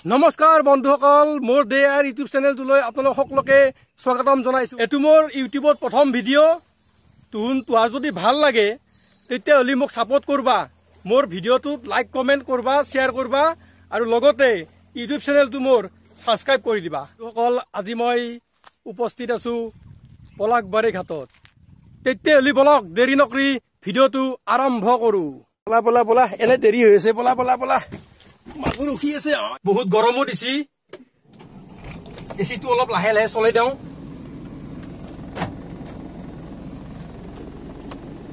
নমস্কাৰ বন্ধুসকল, মোৰ দেয়াৰ ইউটিউব চেনেলটোলৈ আপোনালোক সকলোকে স্বাগতম জনাইছোঁ। এইটো মোৰ ইউটিউবত প্ৰথম ভিডিঅ'। তোমাৰ যদি ভাল লাগে তেতিয়াহ'লে মোক ছাপোৰ্ট কৰবা, মোৰ ভিডিঅ'টোত লাইক কমেণ্ট কৰবা, শ্বেয়াৰ কৰবা আৰু লগতে ইউটিউব চেনেলটো মোৰ ছাবস্ক্ৰাইব কৰি দিবা। সকল আজি মই উপস্থিত আছোঁ পলাশবাৰী ঘাটত। তেতিয়াহ'লে বলক দেৰি নকৰি ভিডিঅ'টো আৰম্ভ কৰোঁ। পলা পলা পলা, এনে দেৰি হৈ আছে, পলা পলা পলা। মানুহ ৰখি আছে, বহুত গৰমো দিছি, এচিটো অলপ লাহে লাহে চলাই দিওঁ।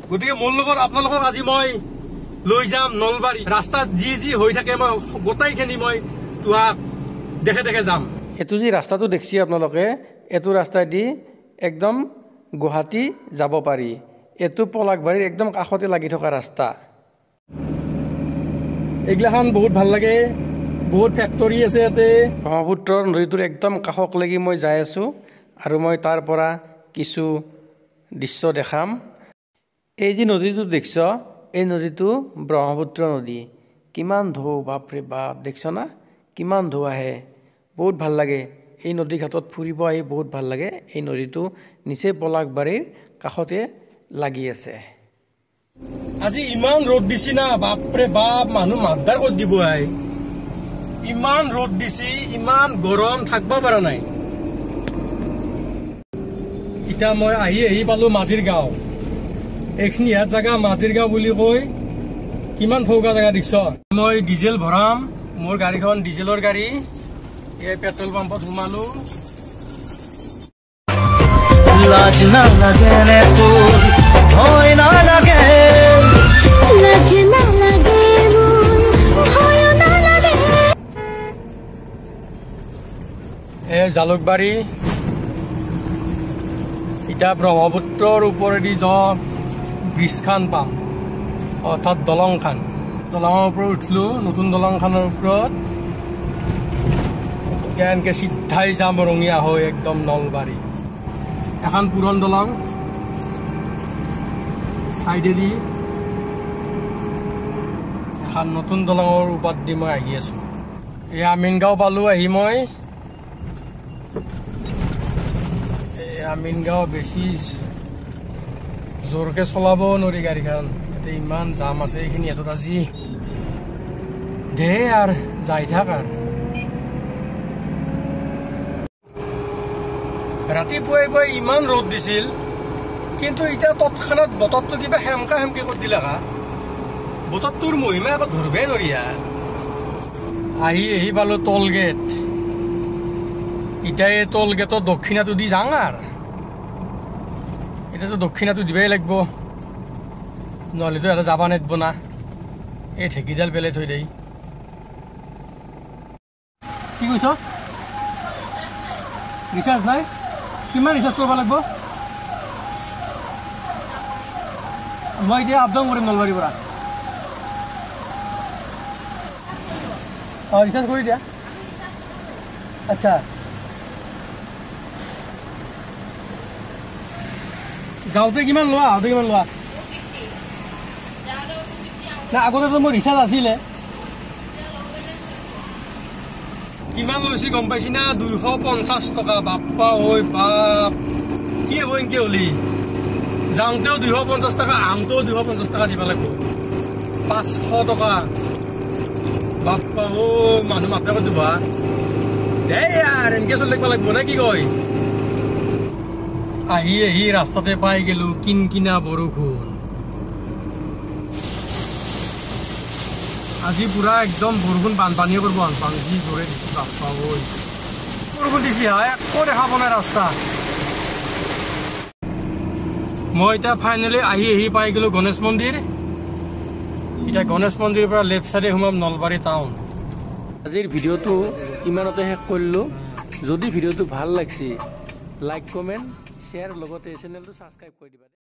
গতিকে মোৰ লগত আপোনালোকক আজি মই লৈ যাম নলবাৰী। ৰাস্তাত যি যি হৈ থাকে মই গোটাইখিনি মই তোমাক দেখে দেখে যাম। এইটো যি ৰাস্তাটো দেখিছে আপোনালোকে, এইটো ৰাস্তাইদি একদম গুৱাহাটী যাব পাৰি। এইটো পলাশবাৰীৰ একদম কাষতে লাগি থকা ৰাস্তা। এইগিলাখান বহুত ভাল লাগে, বহুত ফেক্টৰী আছে ইয়াতে। ব্ৰহ্মপুত্ৰৰ নদীটোৰ একদম কাষক লাগি মই যাই আছোঁ আৰু মই তাৰ পৰা কিছু দৃশ্য দেখাম। এই যি নদীটো দেখিছ, এই নদীটো ব্ৰহ্মপুত্ৰ নদী। কিমান ঢৌ, বাপৰে বাপ, দেখিছ না কিমান ঢৌ আহে, বহুত ভাল লাগে। এই নদী ঘাটত ফুৰিব আহি বহুত ভাল লাগে। এই নদীটো নিচেই পলাশবাৰীৰ কাষতে লাগি আছে। আজি ইমান ৰ'দ দিছি না, বাপৰে বাপ, মানুহ মাতদাৰ ক'ত দিব আই। ইমান ৰ'দ দিছি, ইমান গৰম, থাকব পৰা নাই। এতিয়া মই আহি পালো মাজিৰ গাঁও। এইখিনি ইয়াত জেগা মাজিৰ গাঁও বুলি কয়। কিমান ঠৌকা জেগা দেখিছ। মই ডিজেল ভৰাম, মোৰ গাড়ীখন ডিজেলৰ গাড়ী। এই পেট্ৰল পাম্পত সোমালো। লাজ নালাগে নে তোৰ, ভয় নালাগে, লাজ নালাগে মোৰ, ভয় নালাগে। এই জালুকবাৰী, এতিয়া ব্ৰহ্মপুত্ৰৰ ওপৰেদি যোৱা ব্ৰিজখান পাম, অৰ্থাৎ দলংখান। দলঙৰ ওপৰত উঠিলো, নতুন দলংখানৰ ওপৰত। এনেকে চিধাই যাম ৰঙিয়া হৈ একদম নলবাৰী। এখন পুৰণ দলং, চাইডেদি এখন নতুন দলঙৰ ওপৰত দি মই আহি আছো। এই আমিনগাঁও পালো আহি মই। এই আমিনগাঁও বেছি জোৰকে চলাব নোৱাৰি গাড়ীখন, ইয়াতে ইমান জাম আছে। এইখিনি ইয়াত আজি দে আৰু যাই থাক। আৰু ৰাতিপুৱাই পুৱাই ইমান ৰ'দ দিছিল, কিন্তু এতিয়া তৎক্ষণাত বতৰটো কিবা সেমকা সেমকি কৰি দিলা। বতৰটোৰ মহিমা একো ধৰিবই নোৱাৰি। আহি পালো টোল গেট। এতিয়া এই টোল গেটৰ দক্ষিণাটো দি যাওঁ। আৰু এতিয়াতো দক্ষিণাটো দিবই লাগিব, নহ'লেতো এটা যাবা নেদব না। এই ঢেঁকীডাল পেলাই থৈ দেই। কি কৈছ? ৰিচাৰ্জ নাই? কিমান ৰিচাৰ্জ কৰিব লাগিব? মই এতিয়া আপ ডাউন কৰিম নলবাৰীৰ পৰা। ৰিচাৰ্জ কৰি দিয়া। আচ্ছা, যাওঁতে কিমান লোৱা, আহোঁতে কিমান লোৱা? না আগতেতো মোৰ ৰিচাৰ্জ আছিলে। কিমান লৈছে গম পাইছি না? 250 টকা। বাপ্পা ঐ বাপ, কি হ'ব এনেকে হলি? যাওঁতেও 250 টকা, আহোঁতেও 250 টকা দিব লাগিব। 500 টকা। বাপ্পা ঐ, মানুহ মাত্ৰ কৰি দিব দে ইয়াৰ, এনেকে চলি থাকিব লাগিব নে কি কয়? আহি ৰাস্তাতে পাই গেলো কিনকিনা বৰষুণ। আজি পুৰা একদম বৰষুণ, বানপানীয়ে কৰিব। বানপানী যি জোৰে দিছে, বাপ্পা ঐ বৰষুণ দিছে, একো দেখা পোৱা নাই ৰাস্তা। মই এতিয়া ফাইনেলি আহি পাই গেলো গণেশ মন্দিৰ। এতিয়া গণেশ মন্দিৰৰ পৰা লেফ্ট চাইডে সোমাম নলবাৰী টাউন। আজিৰ ভিডিঅ'টো ইমানতে শেষ কৰিলোঁ। যদি ভিডিঅ'টো ভাল লাগিছে, লাইক কমেণ্ট শ্বেয়াৰ, লগতে চেনেলটো ছাবস্ক্ৰাইব কৰি দিবা।